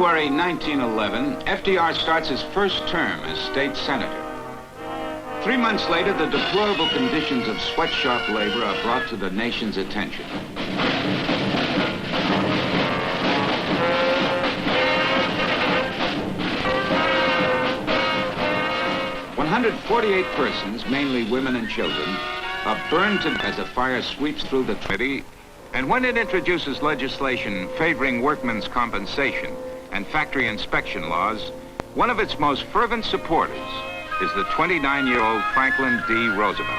January 1911, FDR starts his first term as state senator. 3 months later, the deplorable conditions of sweatshop labor are brought to the nation's attention. 148 persons, mainly women and children, are burned to as a fire sweeps through the city. And when it introduces legislation favoring workmen's compensation and factory inspection laws, one of its most fervent supporters is the 29-year-old Franklin D. Roosevelt.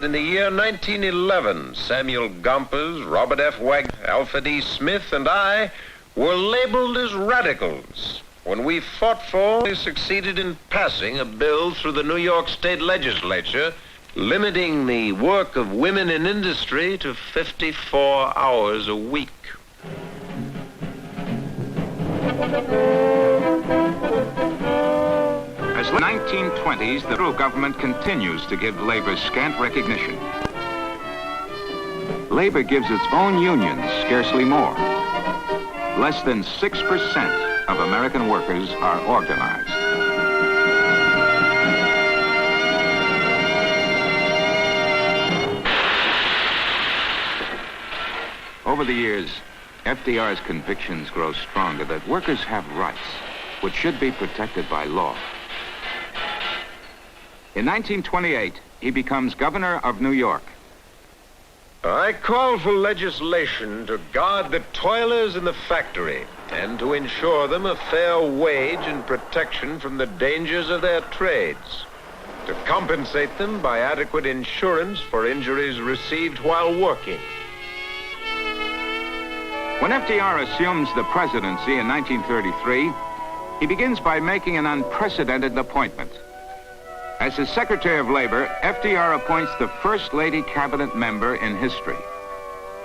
In the year 1911, Samuel Gompers, Robert F. Wagner, Alfred E. Smith, and I were labeled as radicals when we fought for and succeeded in passing a bill through the New York State Legislature limiting the work of women in industry to 54 hours a week. As the 1920s, the federal government continues to give labor scant recognition. Labor gives its own unions scarcely more. Less than 6% of American workers are organized. Over the years, FDR's convictions grow stronger that workers have rights which should be protected by law. In 1928, he becomes governor of New York. I call for legislation to guard the toilers in the factory and to ensure them a fair wage and protection from the dangers of their trades, to compensate them by adequate insurance for injuries received while working. When FDR assumes the presidency in 1933, he begins by making an unprecedented appointment. As his Secretary of Labor, FDR appoints the first lady cabinet member in history,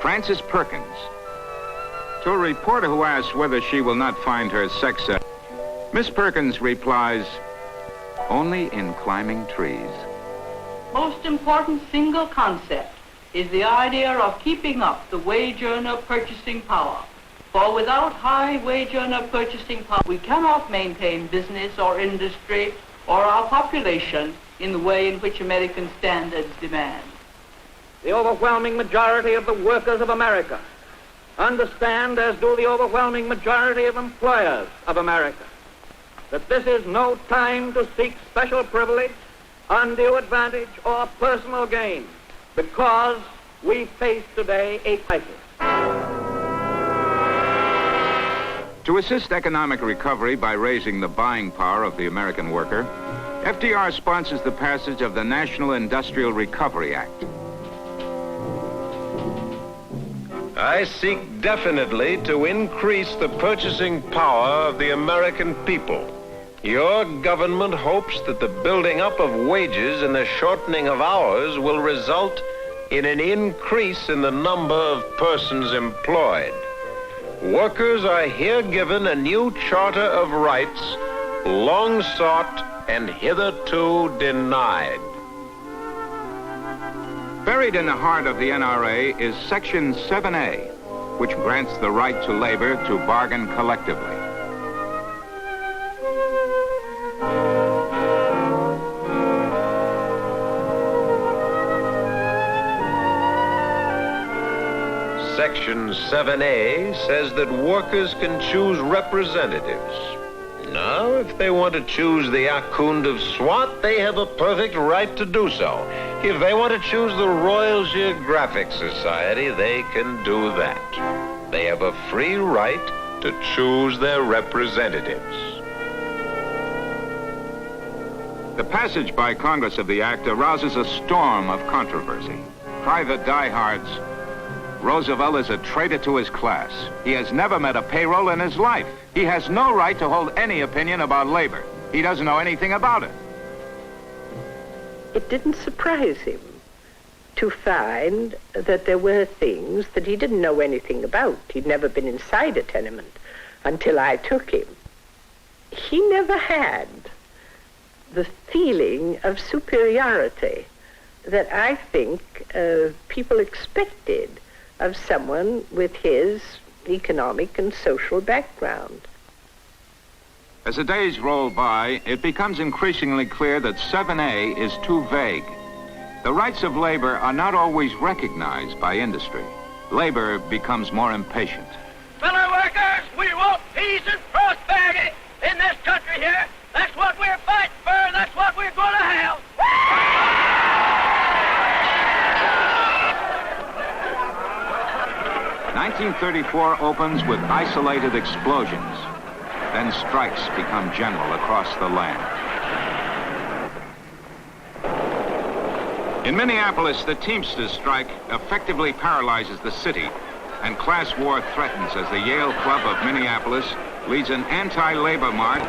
Frances Perkins. To a reporter who asks whether she will not find her sex, Miss Perkins replies, "Only in climbing trees." Most important single concept is the idea of keeping up the wage earner purchasing power. For without high wage earner purchasing power, we cannot maintain business or industry or our population in the way in which American standards demand. The overwhelming majority of the workers of America understand, as do the overwhelming majority of employers of America, that this is no time to seek special privilege, undue advantage, or personal gain, because we face today a crisis. To assist economic recovery by raising the buying power of the American worker, FDR sponsors the passage of the National Industrial Recovery Act. I seek definitely to increase the purchasing power of the American people. Your government hopes that the building up of wages and the shortening of hours will result in an increase in the number of persons employed. Workers are here given a new charter of rights, long sought and hitherto denied. Buried in the heart of the NRA is Section 7A, which grants the right to labor to bargain collectively. Section 7A says that workers can choose representatives. Now, if they want to choose the Ahkoond of Swat, they have a perfect right to do so. If they want to choose the Royal Geographic Society, they can do that. They have a free right to choose their representatives. The passage by Congress of the act arouses a storm of controversy. Private diehards. Roosevelt is a traitor to his class. He has never met a payroll in his life. He has no right to hold any opinion about labor. He doesn't know anything about it. It didn't surprise him to find that there were things that he didn't know anything about. He'd never been inside a tenement until I took him. He never had the feeling of superiority that I think people expected of someone with his economic and social background. As the days roll by, it becomes increasingly clear that 7A is too vague. The rights of labor are not always recognized by industry. Labor becomes more impatient. Fellow workers, we want peace and prosperity in this country here. That's what we're fighting for, and that's what we're going to have. 1934 opens with isolated explosions. Then strikes become general across the land. In Minneapolis, the Teamsters strike effectively paralyzes the city, and class war threatens as the Yale Club of Minneapolis leads an anti-labor march.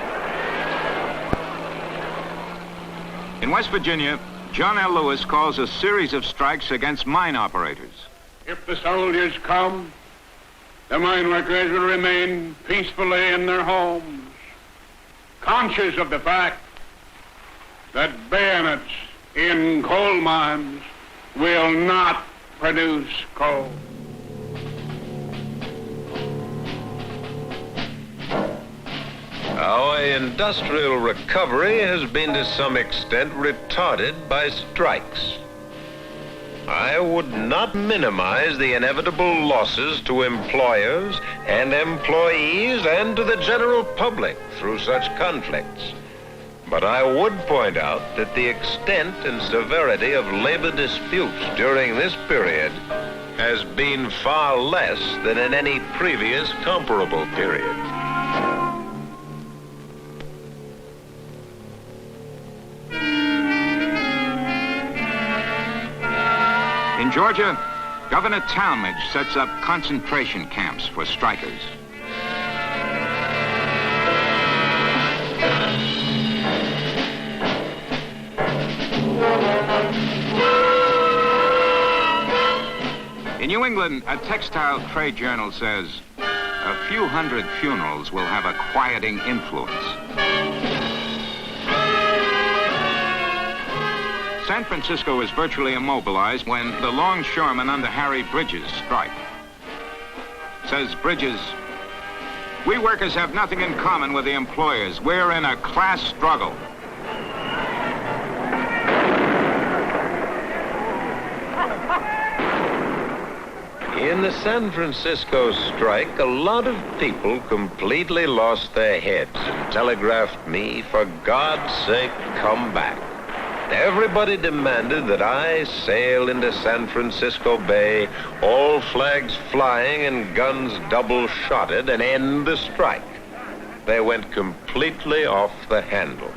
In West Virginia, John L. Lewis calls a series of strikes against mine operators. If the soldiers come, the mine workers will remain peacefully in their homes, conscious of the fact that bayonets in coal mines will not produce coal. Our industrial recovery has been to some extent retarded by strikes. I would not minimize the inevitable losses to employers and employees and to the general public through such conflicts. But I would point out that the extent and severity of labor disputes during this period has been far less than in any previous comparable period. In Georgia, Governor Talmadge sets up concentration camps for strikers. In New England, a textile trade journal says, a few hundred funerals will have a quieting influence. San Francisco is virtually immobilized when the longshoremen under Harry Bridges strike. Says Bridges, we workers have nothing in common with the employers. We're in a class struggle. In the San Francisco strike, a lot of people completely lost their heads and telegraphed me, for God's sake, come back. Everybody demanded that I sail into San Francisco Bay, all flags flying and guns double-shotted, and end the strike. They went completely off the handle.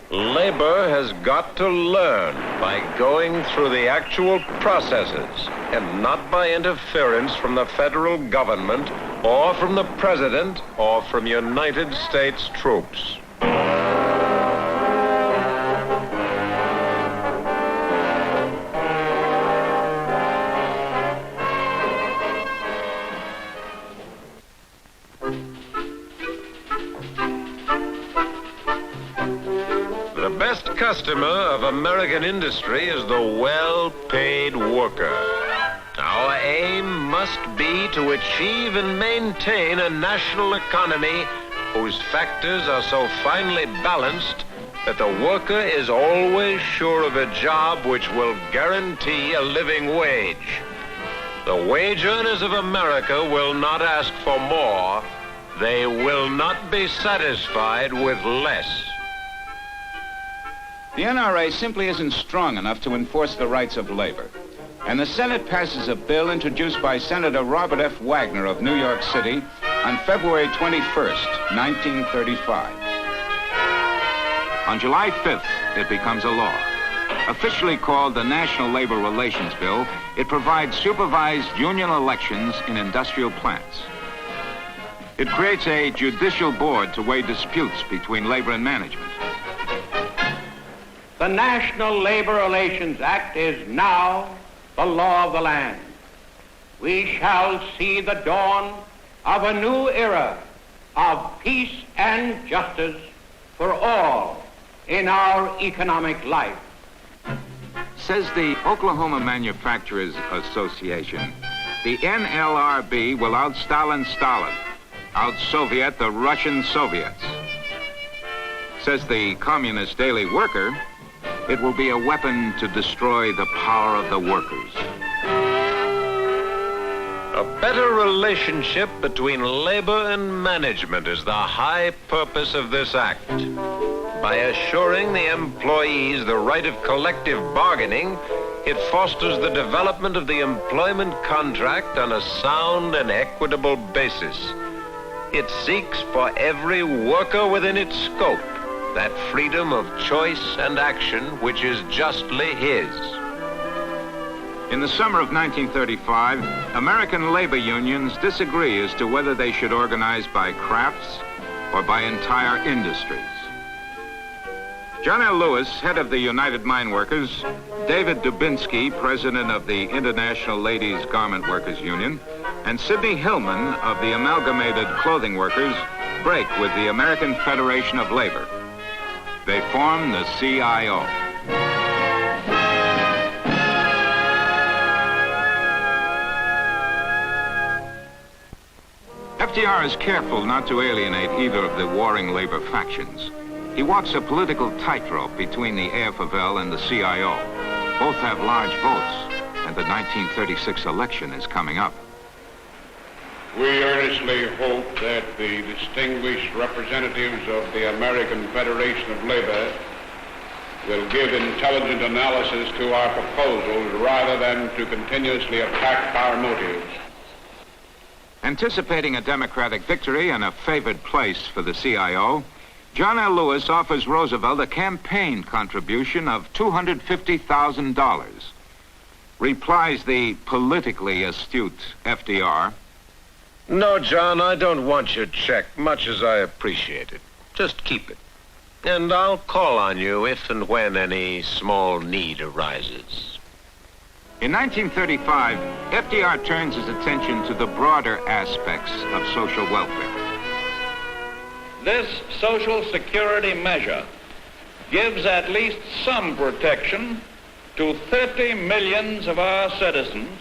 Labor has got to learn by going through the actual processes and not by interference from the federal government or from the president or from United States troops. The best customer of American industry is the well-paid worker. Our aim must be to achieve and maintain a national economy whose factors are so finely balanced that the worker is always sure of a job which will guarantee a living wage. The wage earners of America will not ask for more. They will not be satisfied with less. The NRA simply isn't strong enough to enforce the rights of labor. And the Senate passes a bill introduced by Senator Robert F. Wagner of New York City on February 21st, 1935. On July 5th, it becomes a law. Officially called the National Labor Relations Bill, it provides supervised union elections in industrial plants. It creates a judicial board to weigh disputes between labor and management. The National Labor Relations Act is now the law of the land. We shall see the dawn of a new era of peace and justice for all in our economic life. Says the Oklahoma Manufacturers Association, the NLRB will out-Stalin Stalin, out-Soviet the Russian Soviets. Says the Communist Daily Worker, it will be a weapon to destroy the power of the workers. A better relationship between labor and management is the high purpose of this act. By assuring the employees the right of collective bargaining, it fosters the development of the employment contract on a sound and equitable basis. It seeks for every worker within its scope that freedom of choice and action which is justly his. In the summer of 1935, American labor unions disagree as to whether they should organize by crafts or by entire industries. John L. Lewis, head of the United Mine Workers, David Dubinsky, president of the International Ladies Garment Workers Union, and Sidney Hillman of the Amalgamated Clothing Workers break with the American Federation of Labor. They form the CIO. FDR is careful not to alienate either of the warring labor factions. He walks a political tightrope between the AFL and the CIO. Both have large votes, and the 1936 election is coming up. We earnestly hope that the distinguished representatives of the American Federation of Labor will give intelligent analysis to our proposals rather than to continuously attack our motives. Anticipating a Democratic victory and a favored place for the CIO, John L. Lewis offers Roosevelt a campaign contribution of $250,000. Replies the politically astute FDR, "No, John, I don't want your check, much as I appreciate it. Just keep it. And I'll call on you if and when any small need arises." In 1935, FDR turns his attention to the broader aspects of social welfare. This Social Security measure gives at least some protection to 30 million of our citizens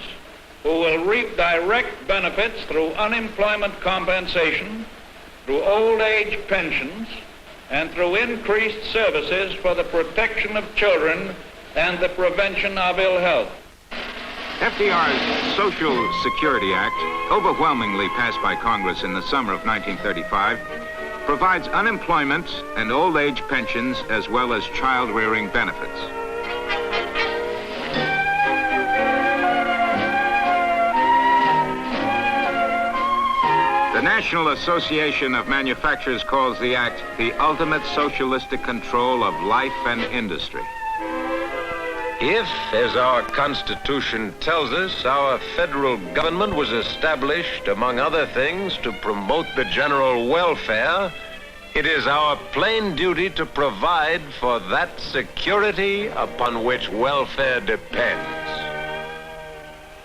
who will reap direct benefits through unemployment compensation, through old age pensions, and through increased services for the protection of children and the prevention of ill health. FDR's Social Security Act, overwhelmingly passed by Congress in the summer of 1935, provides unemployment and old age pensions as well as child-rearing benefits. The National Association of Manufacturers calls the act the ultimate socialistic control of life and industry. If, as our Constitution tells us, our federal government was established, among other things, to promote the general welfare, it is our plain duty to provide for that security upon which welfare depends.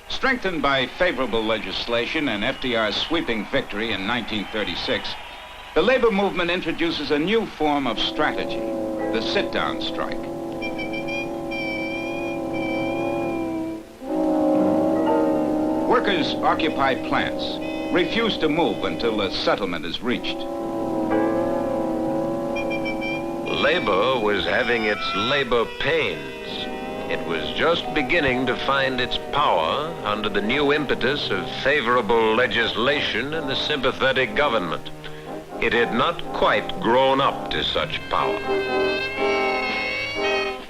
Strengthened by favorable legislation and FDR's sweeping victory in 1936, the labor movement introduces a new form of strategy, the sit-down strike. Workers occupy plants, refuse to move until a settlement is reached. Labor was having its labor pains. It was just beginning to find its power under the new impetus of favorable legislation and the sympathetic government. It had not quite grown up to such power.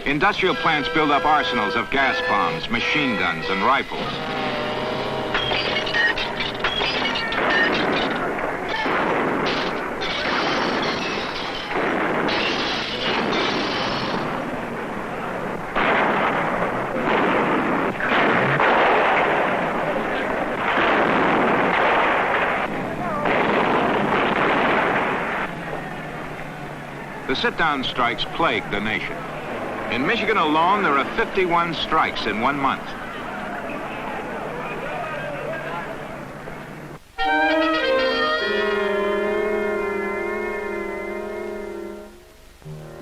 Industrial plants build up arsenals of gas bombs, machine guns, and rifles. The sit-down strikes plague the nation. In Michigan alone, there are 51 strikes in 1 month.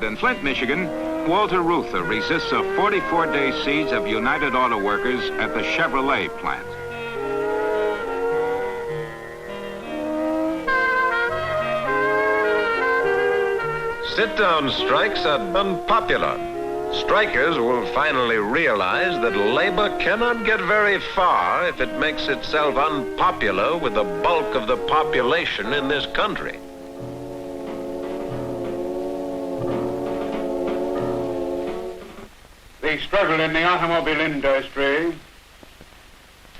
In Flint, Michigan, Walter Reuther resists a 44-day siege of United Auto Workers at the Chevrolet plant. Sit-down strikes are unpopular. Strikers will finally realize that labor cannot get very far if it makes itself unpopular with the bulk of the population in this country. The struggle in the automobile industry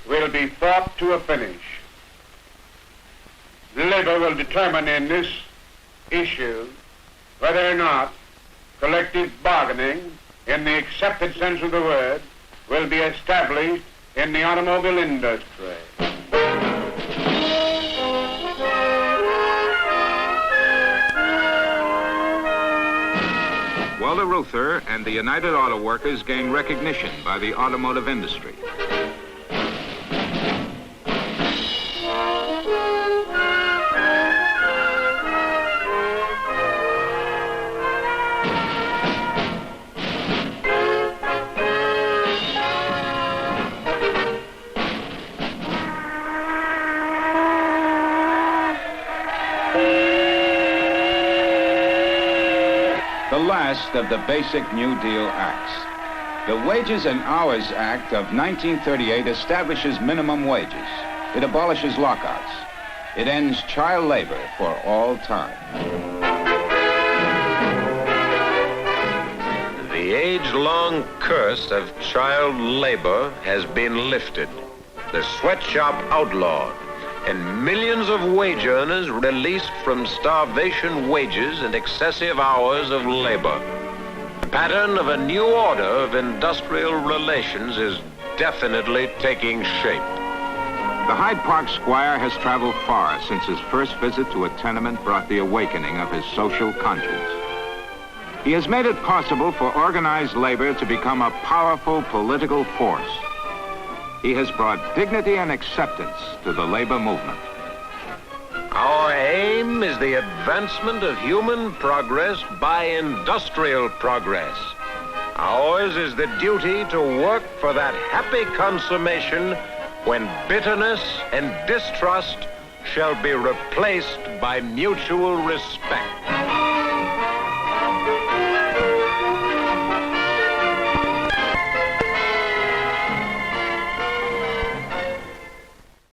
will be fought to a finish. Labor will determine in this issue whether or not collective bargaining, in the accepted sense of the word, will be established in the automobile industry. Walter Reuther and the United Auto Workers gain recognition by the automotive industry. The last of the basic New Deal acts. The Wages and Hours Act of 1938 establishes minimum wages. It abolishes lockouts. It ends child labor for all time. The age-long curse of child labor has been lifted. The sweatshop outlawed, and millions of wage earners released from starvation wages and excessive hours of labor. The pattern of a new order of industrial relations is definitely taking shape. The Hyde Park squire has traveled far since his first visit to a tenement brought the awakening of his social conscience. He has made it possible for organized labor to become a powerful political force. He has brought dignity and acceptance to the labor movement. Our aim is the advancement of human progress by industrial progress. Ours is the duty to work for that happy consummation when bitterness and distrust shall be replaced by mutual respect.